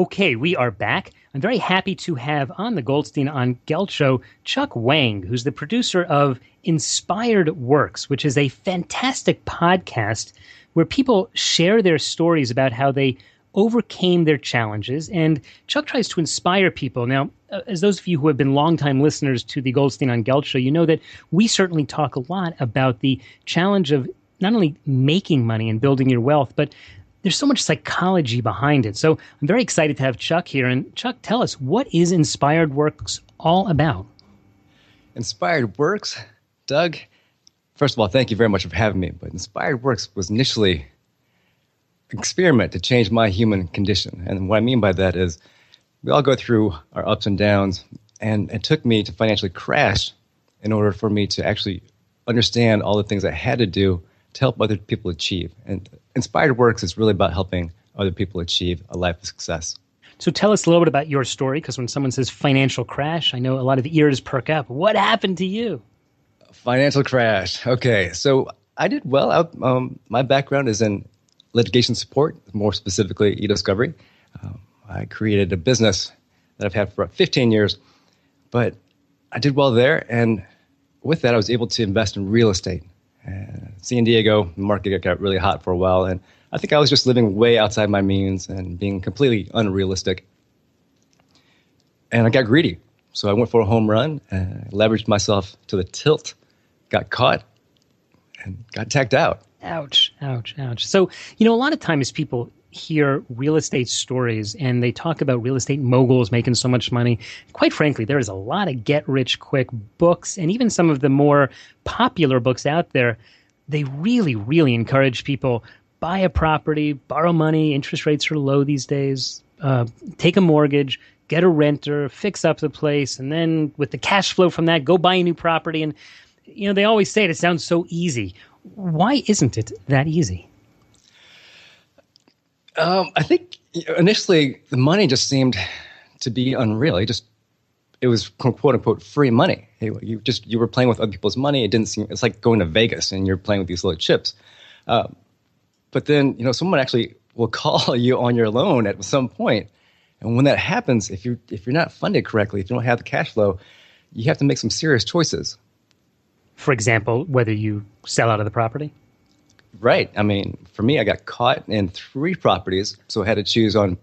Okay, we are back. I'm very happy to have on the Goldstein on Gelt show Chuck Wang, who's the producer of Inspired Works, which is a fantastic podcast where people share their stories about how they overcame their challenges. And Chuck tries to inspire people. Now, as those of you who have been longtime listeners to the Goldstein on Gelt show, you know that we certainly talk a lot about the challenge of not only making money and building your wealth, but there's so much psychology behind it. So I'm very excited to have Chuck here. And Chuck, tell us, what is Inspired Works all about? Inspired Works? Doug, first of all, thank you very much for having me. But Inspired Works was initially an experiment to change my human condition. And what I mean by that is we all go through our ups and downs. And it took me to financially crash in order for me to actually understand all the things I had to do to help other people achieve. And Inspired Works is really about helping other people achieve a life of success. So tell us a little bit about your story, because when someone says financial crash, I know a lot of ears perk up. What happened to you? Financial crash. Okay, so I did well. My background is in litigation support, more specifically e-discovery. I created a business that I've had for about 15 years, but I did well there. And with that, I was able to invest in real estate. San Diego, the market got really hot for a while, and I think I was just living way outside my means and being completely unrealistic. And I got greedy. So I went for a home run, and leveraged myself to the tilt, got caught, and got tagged out. Ouch, ouch, ouch. So, a lot of times people hear real estate stories and they talk about real estate moguls making so much money. Quite frankly, there is a lot of get-rich-quick books, and even some of the more popular books out there, they really, really encourage people, buy a property, borrow money, interest rates are low these days, take a mortgage, get a renter, fix up the place, and then with the cash flow from that, go buy a new property. And, they always say it sounds so easy. Why isn't it that easy? I think initially the money just seemed to be unreal. It was quote unquote free money. You were playing with other people's money. It's like going to Vegas and you're playing with these little chips. But then, someone actually will call you on your loan at some point. And when that happens, if you're not funded correctly, if you don't have the cash flow, you have to make some serious choices. For example, whether you sell out of the property? Right. I mean, for me, I got caught in 3 properties, so I had to choose on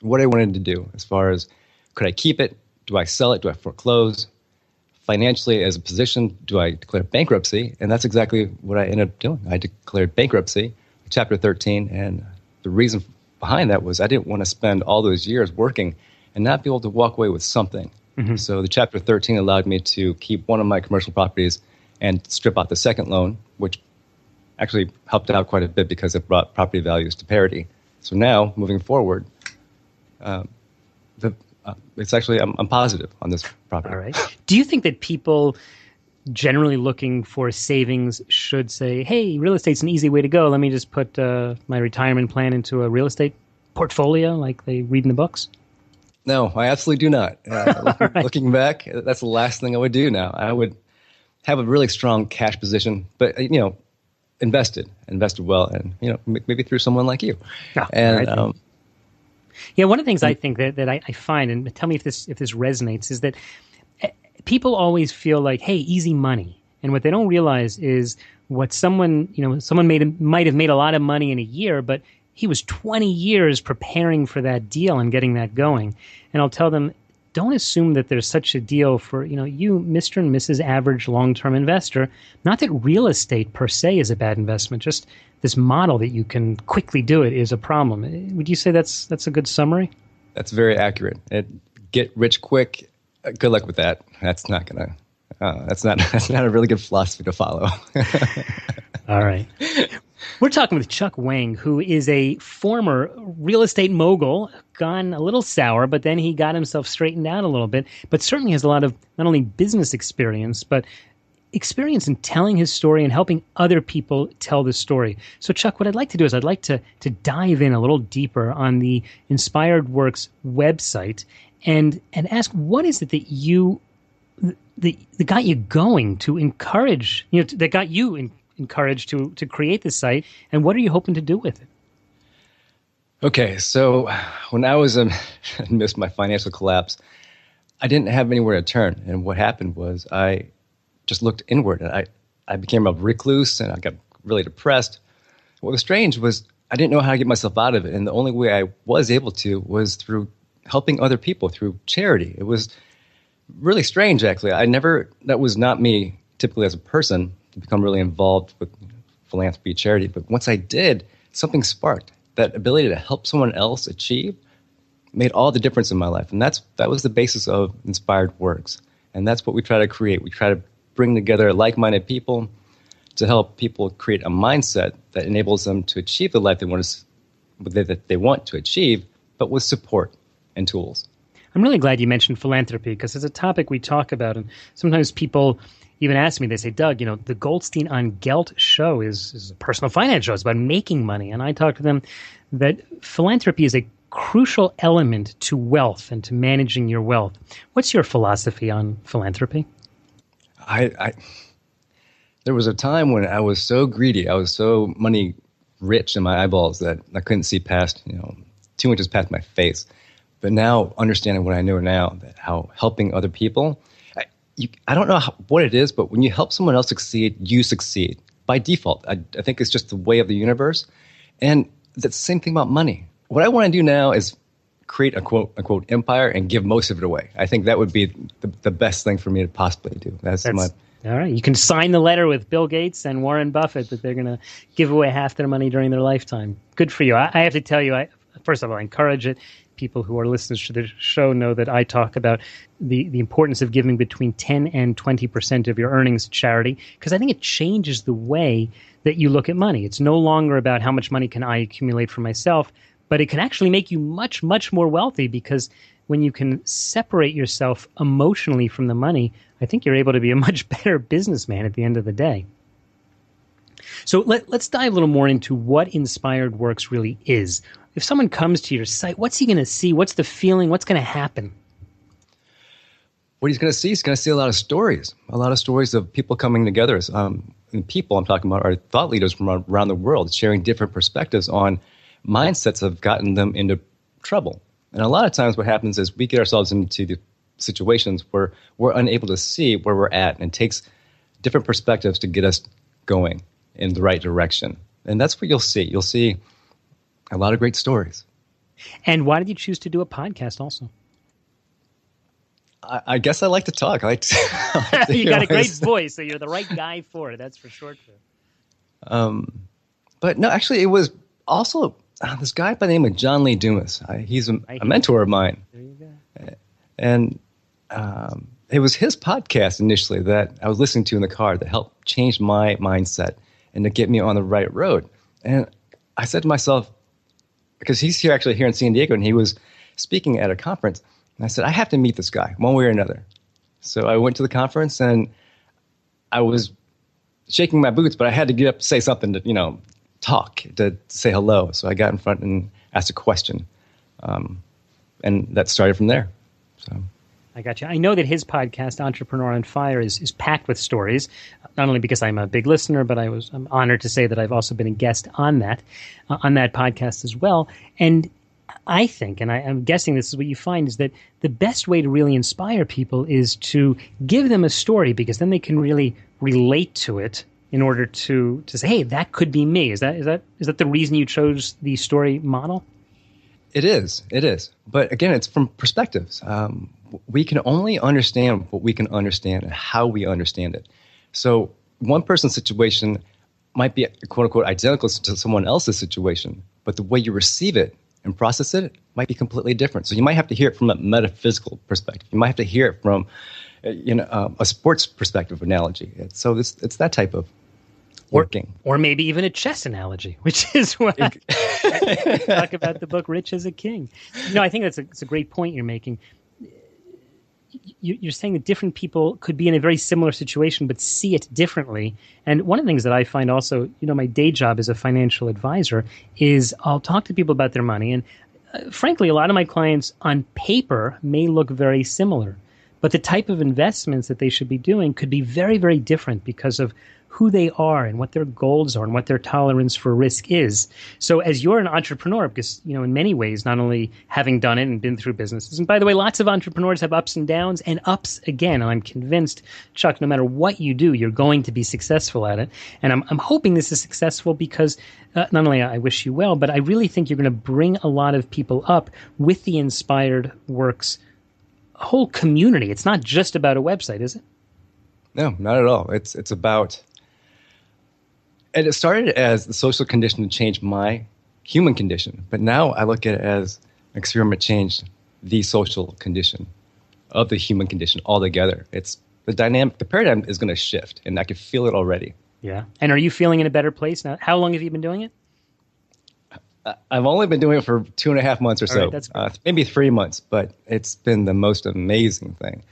what I wanted to do as far as could I keep it? Do I sell it? Do I foreclose? Financially, as a position, do I declare bankruptcy? And that's exactly what I ended up doing. I declared bankruptcy, Chapter 13, and the reason behind that was I didn't want to spend all those years working and not be able to walk away with something. Mm-hmm. So the Chapter 13 allowed me to keep one of my commercial properties and strip out the second loan, which actually helped out quite a bit because it brought property values to parity. So now, moving forward, it's actually I'm positive on this property. All right. Do you think that people generally looking for savings should say, "Hey, real estate's an easy way to go. Let me just put my retirement plan into a real estate portfolio, like they read in the books"? No, I absolutely do not. Looking back, that's the last thing I would do now. I would have a really strong cash position, but invested well, and maybe through someone like you. Oh, and right. One of the things I think that I find, and tell me if this resonates, is that people always feel like, hey, easy money, and what they don't realize is what someone might have made a lot of money in a year, but he was 20 years preparing for that deal and getting that going. And I'll tell them, don't assume that there's such a deal for, you, Mr. and Mrs. Average long-term investor. Not that real estate per se is a bad investment, just this model that you can quickly do it is a problem. Would you say that's a good summary? That's very accurate. Get rich quick. Good luck with that. That's not a really good philosophy to follow. All right. We're talking with Chuck Wang, who is a former real estate mogul, gone a little sour, but then he got himself straightened out a little bit, but certainly has a lot of not only business experience, but experience in telling his story and helping other people tell the story. So, Chuck, what I'd like to do is I'd like to dive in a little deeper on the Inspired Works website and ask, what is it that got you going to encourage, that got you encouraged to create the site, and what are you hoping to do with it? Okay, so when I was amidst my financial collapse, I didn't have anywhere to turn. And what happened was I just looked inward, and I became a recluse, and I got really depressed. What was strange was I didn't know how to get myself out of it. And the only way I was able to was through helping other people, through charity. It was really strange, actually. That was not me typically as a person to become really involved with philanthropy, charity. But once I did, something sparked. That ability to help someone else achieve made all the difference in my life. And that was the basis of Inspired Works. And that's what we try to create. We try to bring together like-minded people to help people create a mindset that enables them to achieve the life that they want to achieve, but with support and tools. I'm really glad you mentioned philanthropy because it's a topic we talk about. And sometimes people even ask me, they say, Doug, the Goldstein on Gelt show is a personal finance show. It's about making money. And I talk to them that philanthropy is a crucial element to wealth and to managing your wealth. What's your philosophy on philanthropy? There was a time when I was so greedy, I was so money rich in my eyeballs that I couldn't see past, 2 inches past my face. But now, understanding what I know now, that how helping other people, I don't know what it is, but when you help someone else succeed, you succeed by default. I think it's just the way of the universe. And that's the same thing about money. What I want to do now is create a quote unquote empire and give most of it away. I think that would be the best thing for me to possibly do. That's my... All right. You can sign the letter with Bill Gates and Warren Buffett that they're going to give away half their money during their lifetime. Good for you. I have to tell you, first of all, I encourage it. People who are listeners to the show know that I talk about the importance of giving between 10 and 20% of your earnings to charity, because I think it changes the way that you look at money. It's no longer about how much money can I accumulate for myself, but it can actually make you much, much more wealthy, because when you can separate yourself emotionally from the money, I think you're able to be a much better businessman at the end of the day. So let's dive a little more into what Inspired Works really is. If someone comes to your site, what's he going to see? What's the feeling? What's going to happen? What he's going to see a lot of stories of people coming together. And people I'm talking about are thought leaders from around the world sharing different perspectives on mindsets that have gotten them into trouble. And a lot of times what happens is we get ourselves into the situations where we're unable to see where we're at, and it takes different perspectives to get us going in the right direction. And that's what you'll see. You'll see a lot of great stories. And why did you choose to do a podcast also? I guess I like to talk. You got a great voice, so you're the right guy for it. That's for sure true. But no, actually, it was also this guy by the name of John Lee Dumas. He's a mentor of mine. There you go. And it was his podcast initially that I was listening to in the car that helped change my mindset and to get me on the right road. And I said to myself, because he's here in San Diego, and he was speaking at a conference, and I said, I have to meet this guy one way or another. So I went to the conference, and I was shaking my boots, but I had to get up to say something to, talk, to say hello. So I got in front and asked a question. And that started from there. So I got you. I know that his podcast, Entrepreneur on Fire, is packed with stories, not only because I'm a big listener, but I'm honored to say that I've also been a guest on that podcast as well. And I think, and I'm guessing this is what you find, is that the best way to really inspire people is to give them a story, because then they can really relate to it in order to say, hey, that could be me. Is that the reason you chose the story model? It is. But again, it's from perspectives. We can only understand what we can understand and how we understand it. So one person's situation might be, quote unquote, identical to someone else's situation, but the way you receive it and process it might be completely different. So you might have to hear it from a metaphysical perspective. You might have to hear it from, a sports perspective analogy. So it's that type of working. Or maybe even a chess analogy, which is what I talk about the book Rich as a King. I think it's a great point you're making. You're saying that different people could be in a very similar situation but see it differently. And one of the things that I find also, my day job as a financial advisor is I'll talk to people about their money. And frankly, a lot of my clients on paper may look very similar. but the type of investments that they should be doing could be very, very different because of who they are and what their goals are and what their tolerance for risk is. So as you're an entrepreneur, because, in many ways, not only having done it and been through businesses, and by the way, lots of entrepreneurs have ups and downs and ups again. And I'm convinced, Chuck, no matter what you do, you're going to be successful at it. And I'm hoping this is successful because not only I wish you well, but I really think you're going to bring a lot of people up with the Inspired Works whole community. It's not just about a website, is it? No, not at all. It's about... And it started as the social condition to change my human condition. But now I look at it as an experiment changed the social condition of the human condition altogether. It's the paradigm is going to shift, and I can feel it already. Yeah. And are you feeling in a better place now? How long have you been doing it? I've only been doing it for 2.5 months or so. Right, that's great. Maybe 3 months, but it's been the most amazing thing.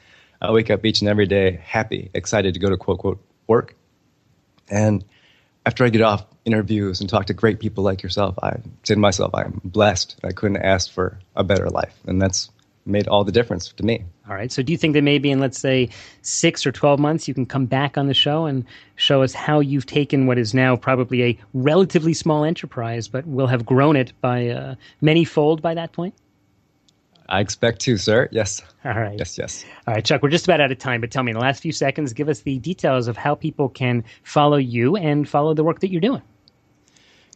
I wake up each and every day happy, excited to go to quote, quote, work. And after I get off interviews and talk to great people like yourself, I say to myself, I'm blessed. I couldn't ask for a better life. And that's made all the difference to me. All right. So do you think that maybe in, let's say, 6 or 12 months, you can come back on the show and show us how you've taken what is now probably a relatively small enterprise, but will have grown it by many-fold by that point? I expect to, sir. Yes. All right. Yes. All right, Chuck, we're just about out of time, but tell me in the last few seconds, give us the details of how people can follow you and follow the work that you're doing.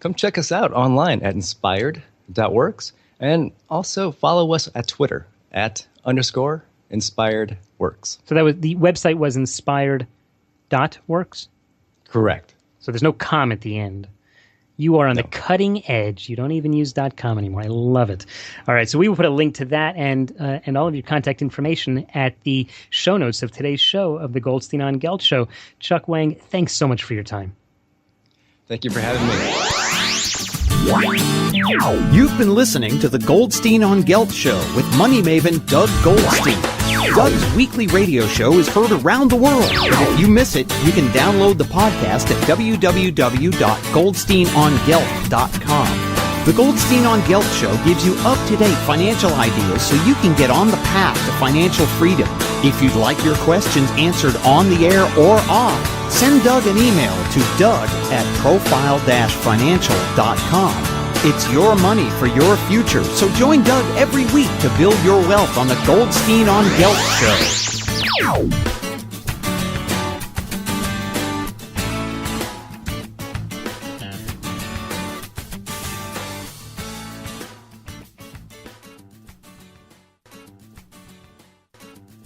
Come check us out online at inspired.works, and also follow us at Twitter @_inspiredworks. So the website was inspired.works? Correct. So there's no com at the end. You are on the cutting edge. You don't even use .com anymore. I love it. All right, so we will put a link to that and all of your contact information at the show notes of today's show of the Goldstein on Gelt Show. Chuck Wang, thanks so much for your time. Thank you for having me. You've been listening to the Goldstein on Gelt Show with money maven Doug Goldstein. Doug's weekly radio show is heard around the world, but if you miss it, you can download the podcast at www.goldsteinongelt.com. The Goldstein on Gelt Show gives you up-to-date financial ideas so you can get on the path to financial freedom. If you'd like your questions answered on the air or off, send Doug an email to doug@profile-financial.com. It's your money for your future, so join Doug every week to build your wealth on the Goldstein on Gelt Show.